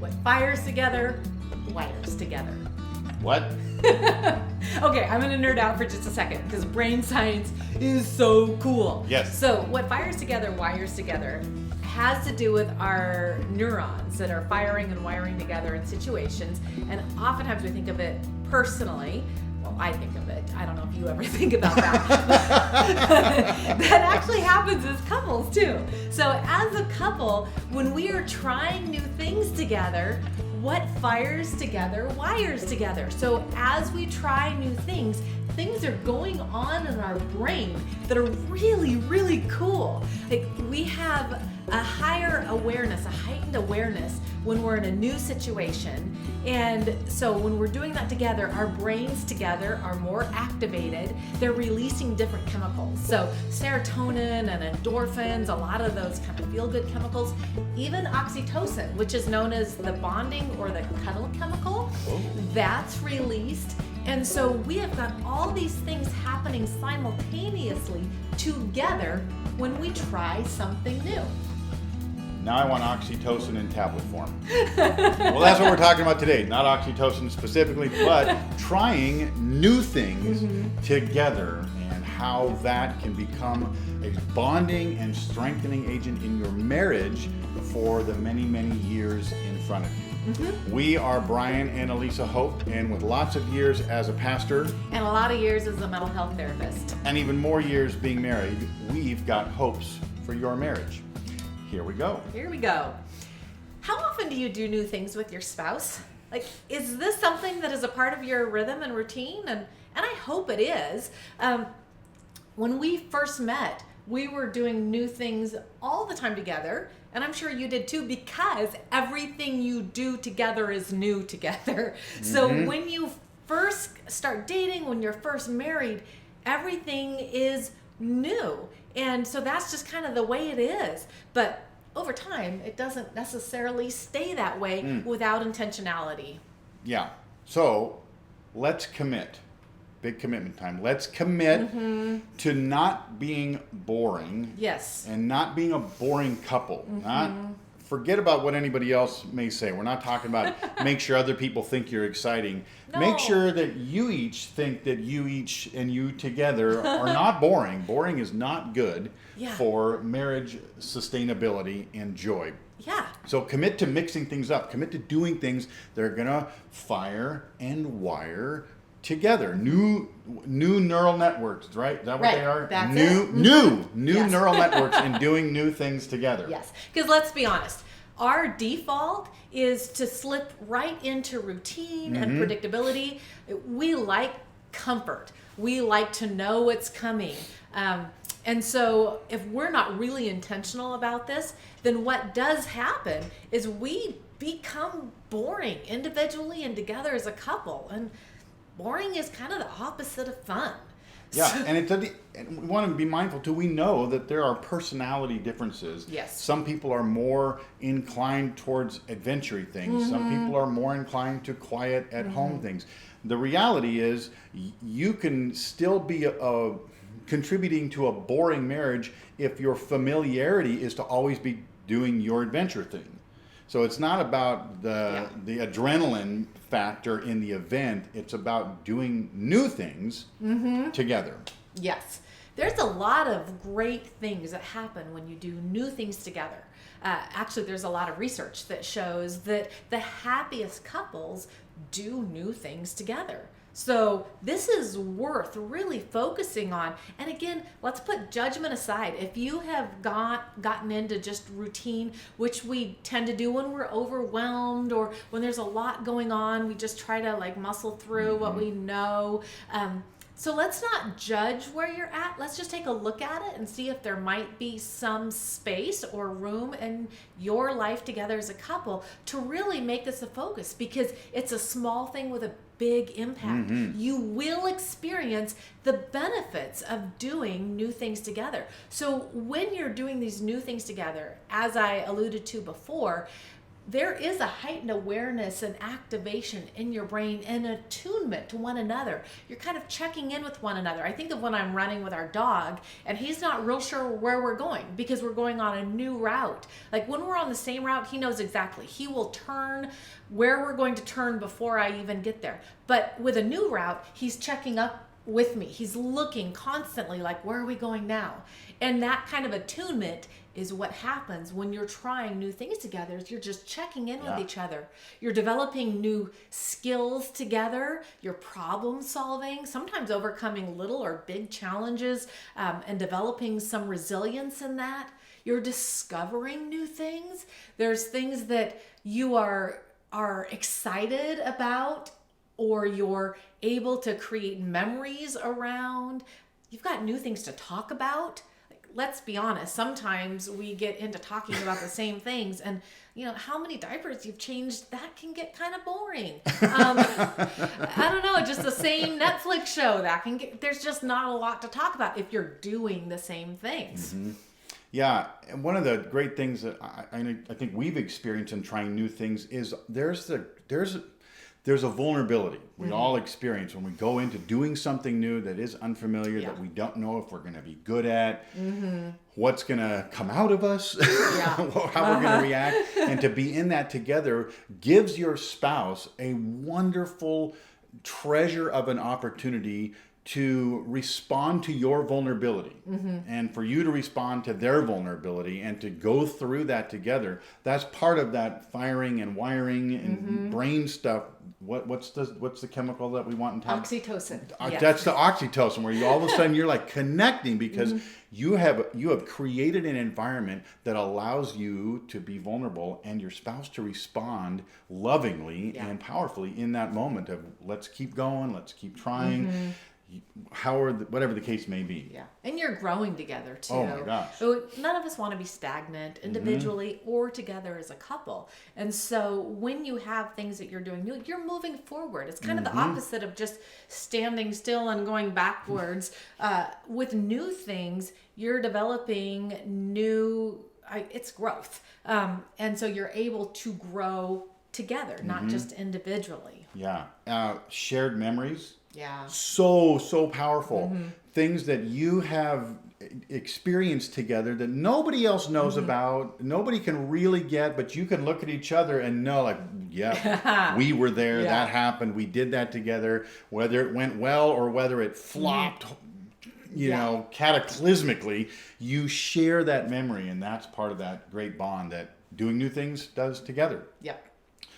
what fires together, wires together. What? Okay, I'm gonna nerd out for just a second because brain science is so cool. Yes. So what fires together, wires together, has to do with our neurons that are firing and wiring together in situations. And oftentimes we think of it personally. Well, I think of it. I don't know if you ever think about that. That actually happens as couples too. So as a couple, when we are trying new things together, what fires together, wires together. So as we try new things, things are going on in our brain that are really, really cool. Like we have a higher awareness, a heightened awareness when we're in a new situation. And so when we're doing that together, our brains together are more activated. They're releasing different chemicals. So serotonin and endorphins, a lot of those kind of feel-good chemicals, even oxytocin, which is known as the bonding or the cuddle chemical, that's released. And so we have got all these things happening simultaneously together when we try something new. Now I want oxytocin in tablet form. Well, that's what we're talking about today. Not oxytocin specifically, but trying new things together and how that can become a bonding and strengthening agent in your marriage for the many, many years in front of you. We are Brian and Elisa Hope, and with lots of years as a pastor And a lot of years as a mental health therapist. and even more years being married, we've got hopes for your marriage. Here we go. Here we go. How often do you do new things with your spouse? Like, is this something that is a part of your rhythm and routine? And I hope it is. When we first met, we were doing new things all the time together. And I'm sure you did too, because everything you do together is new together. So when you first start dating, when you're first married, everything is new. And so that's just kind of the way it is. But over time, it doesn't necessarily stay that way without intentionality. Yeah. So let's commit. Big commitment time. Let's commit to not being boring. Yes. And not being a boring couple. Not forget about what anybody else may say. We're not talking about make sure other people think you're exciting. No. Make sure that you each think that you each and you together are not boring. Boring is not good for marriage sustainability and joy. Yeah. So commit to mixing things up. Commit to doing things that are gonna fire and wire together. New neural networks, right? Is that what they are? That's new Yes. neural networks and doing new things together. Yes. Because let's be honest, our default is to slip right into routine and predictability. We like comfort. We like to know what's coming. And so if we're not really intentional about this, then what does happen is we become boring individually and together as a couple. And boring is kind of the opposite of fun. Yeah, and we want to be mindful too. We know that there are personality differences. Yes. Some people are more inclined towards adventure things. Some people are more inclined to quiet at home things. The reality is you can still be contributing to a boring marriage if your familiarity is to always be doing your adventure thing. So it's not about the adrenaline factor in the event. It's about doing new things together. Yes. There's a lot of great things that happen when you do new things together. Actually, there's a lot of research that shows that the happiest couples do new things together. So this is worth really focusing on. And again, let's put judgment aside. If you have gotten into just routine, which we tend to do when we're overwhelmed or when there's a lot going on, we just try to like muscle through what we know. So let's not judge where you're at. Let's just take a look at it and see if there might be some space or room in your life together as a couple to really make this a focus, because it's a small thing with a big impact. You will experience the benefits of doing new things together. So when you're doing these new things together, as I alluded to before, there is a heightened awareness and activation in your brain and attunement to one another. You're kind of checking in with one another. I think of when I'm running with our dog and he's not real sure where we're going because we're going on a new route. Like when we're on the same route, he knows exactly. He will turn where we're going to turn before I even get there. But with a new route, he's checking up with me. He's looking constantly like, where are we going now? And that kind of attunement is what happens when you're trying new things together. Is you're just checking in with each other. You're developing new skills together. You're problem solving, sometimes overcoming little or big challenges, and developing some resilience in that. You're discovering new things. There's things that you are excited about, or you're able to create memories around. You've got new things to talk about. Let's be honest, sometimes we get into talking about the same things, and how many diapers you've changed, that can get kind of boring. I don't know, just the same Netflix show, that can get, there's just not a lot to talk about if you're doing the same things. Mm-hmm. Yeah, and one of the great things that I think we've experienced in trying new things is there's a vulnerability we all experience when we go into doing something new that is unfamiliar, that we don't know if we're going to be good at, what's going to come out of us, how we're going to react. And to be in that together gives your spouse a wonderful treasure of an opportunity to respond to your vulnerability and for you to respond to their vulnerability and to go through that together. That's part of that firing and wiring and brain stuff. What's the chemical that we want in time? Oxytocin. That's the oxytocin, where you all of a sudden you're like connecting because you have created an environment that allows you to be vulnerable and your spouse to respond lovingly and powerfully in that moment of let's keep going, let's keep trying. Whatever the case may be. Yeah. And you're growing together too. Oh my gosh. None of us want to be stagnant individually or together as a couple. And so when you have things that you're doing new, you're moving forward. It's kind of the opposite of just standing still and going backwards. With new things, you're developing it's growth. And so you're able to grow together, not just individually. Yeah. Shared memories. Yeah. So powerful. Things that you have experienced together that nobody else knows about, nobody can really get, but you can look at each other and know, like, yeah, we were there, that happened, we did that together, whether it went well or whether it flopped, cataclysmically, you share that memory, and that's part of that great bond that doing new things does together. Yep.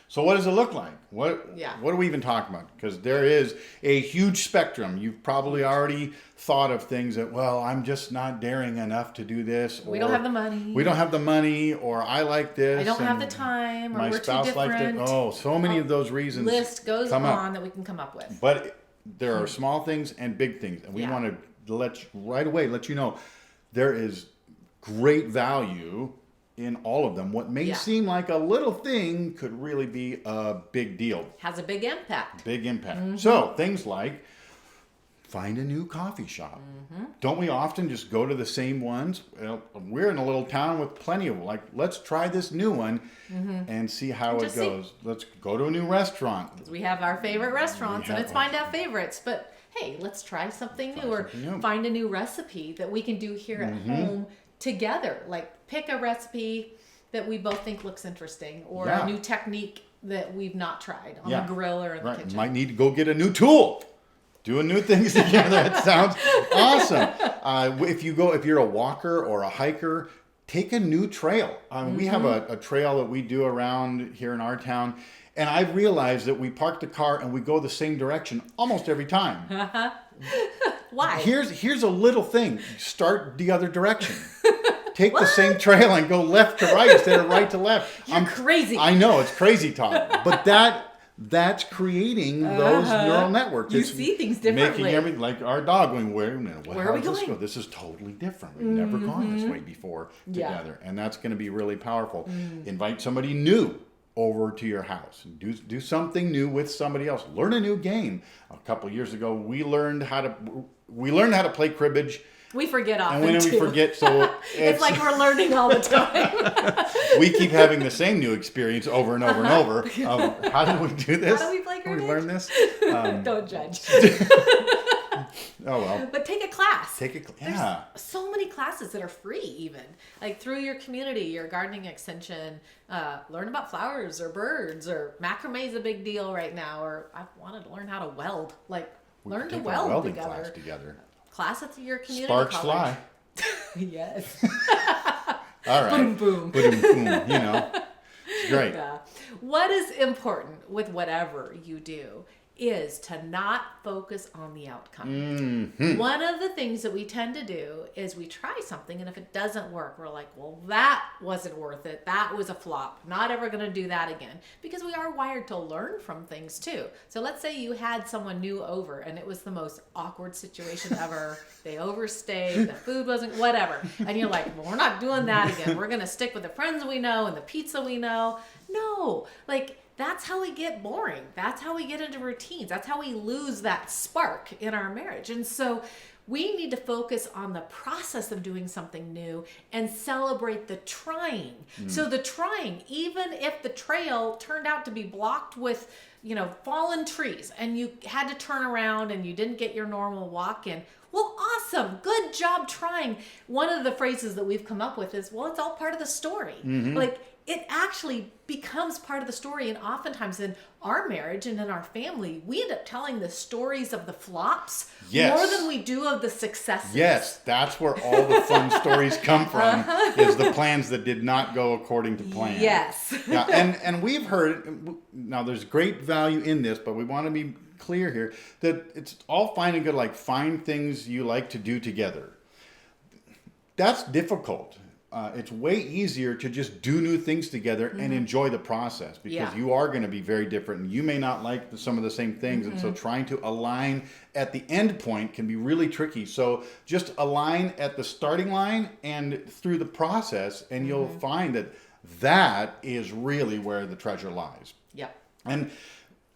So what does it look like? What are we even talking about? Because there is a huge spectrum. You've probably already thought of things that, well, I'm just not daring enough to do this. We don't have the money. We don't have the money, or I like this. I don't have the time, or my we're too spouse different. likes it. Oh, so many of those reasons. List goes on that we can come up with. But there are small things and big things. And we want to let you know there is great value in all of them. What may seem like a little thing could really be a big deal. Has a big impact. So things like find a new coffee shop. Don't we often just go to the same ones? Well, we're in a little town with plenty of them. Like, let's try this new one and see how it goes. Let's go to a new restaurant. Because we have our favorite restaurants, and it's find out favorites. But hey, let's try something new, or find a new recipe that we can do here at home together. Like, pick a recipe that we both think looks interesting, or a new technique that we've not tried on the grill or in the kitchen. Might need to go get a new tool. Doing new things together. It sounds awesome. If you're a walker or a hiker, take a new trail. We have a trail that we do around here in our town, and I've realized that we park the car and we go the same direction almost every time. Why? Here's a little thing. Start the other direction. Take the same trail and go left to right instead of right to left. You're crazy. I know, it's crazy talk. But that's creating those neural networks. You see things differently. Making everything, like our dog going, where are we going? This is totally different. We've never gone this way before together. And that's going to be really powerful. Invite somebody new over to your house. Do something new with somebody else. Learn a new game. A couple years ago, we learned how to play cribbage We forget often, And when too. we forget, so It's like we're learning all the time. we keep having the same new experience over and over and over. How do we do this? How do we play How do we Quidditch? learn this? Don't judge. Oh, well. But take a class. Yeah. There's so many classes that are free, even like through your community, your gardening extension. Learn about flowers or birds, or macrame is a big deal right now. Or I wanted to learn how to weld. Like learn to Take a weld welding together. class together. Class at your community Sparks college. fly. Yes. All right. Boom, boom. Boom, boom. You know, it's great. Yeah. What is important with whatever you do is to not focus on the outcome. Mm-hmm. One of the things that we tend to do is we try something, and if it doesn't work, we're like, well, that wasn't worth it. That was a flop. Not ever going to do that again. Because we are wired to learn from things too. So let's say you had someone new over and it was the most awkward situation ever. They overstayed, the food wasn't, whatever. And you're like, well, we're not doing that again. We're going to stick with the friends we know and the pizza we know. No, like, that's how we get boring. That's how we get into routines. That's how we lose that spark in our marriage. And so we need to focus on the process of doing something new and celebrate the trying. So the trying, even if the trail turned out to be blocked with, fallen trees and you had to turn around and you didn't get your normal walk in, well, awesome. Good job trying. One of the phrases that we've come up with is, well, it's all part of the story. Like, it actually becomes part of the story. And oftentimes in our marriage and in our family, we end up telling the stories of the flops more than we do of the successes. Yes, that's where all the fun stories come from, is the plans that did not go according to plan. Yes. Yeah, and we've heard, now there's great value in this, but we want to be clear here that it's all fine and good, like find things you like to do together. That's difficult. It's way easier to just do new things together and enjoy the process, because you are going to be very different and you may not like some of the same things. And so trying to align at the end point can be really tricky. So just align at the starting line and through the process, and you'll find that is really where the treasure lies. Yep. And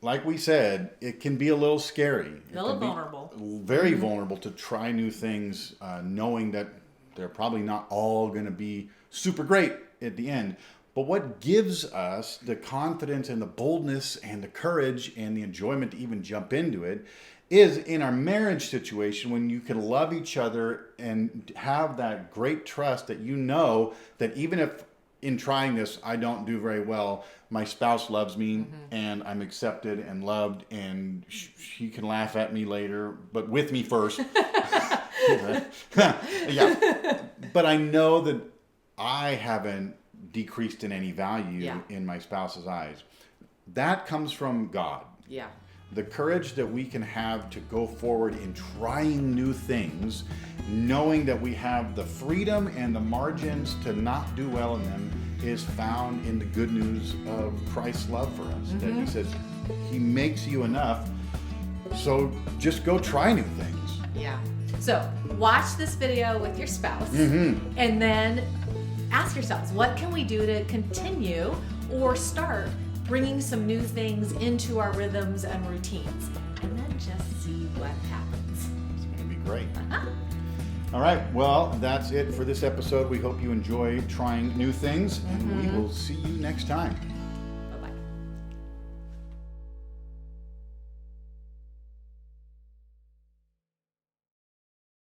like we said, it can be a little scary. A little vulnerable. Very vulnerable to try new things, knowing that they're probably not all going to be super great at the end. But what gives us the confidence and the boldness and the courage and the enjoyment to even jump into it is in our marriage situation, when you can love each other and have that great trust that you know that even if in trying this I don't do very well, my spouse loves me and I'm accepted and loved, and she can laugh at me later, but with me first. Yeah, but I know that I haven't decreased in any value in my spouse's eyes. That comes from God. Yeah. The courage that we can have to go forward in trying new things, knowing that we have the freedom and the margins to not do well in them, is found in the good news of Christ's love for us. That He says He makes you enough, so just go try new things. Yeah. So watch this video with your spouse and then ask yourselves, what can we do to continue or start bringing some new things into our rhythms and routines? And then just see what happens. It's going to be great. All right. Well, that's it for this episode. We hope you enjoy trying new things, and we will see you next time.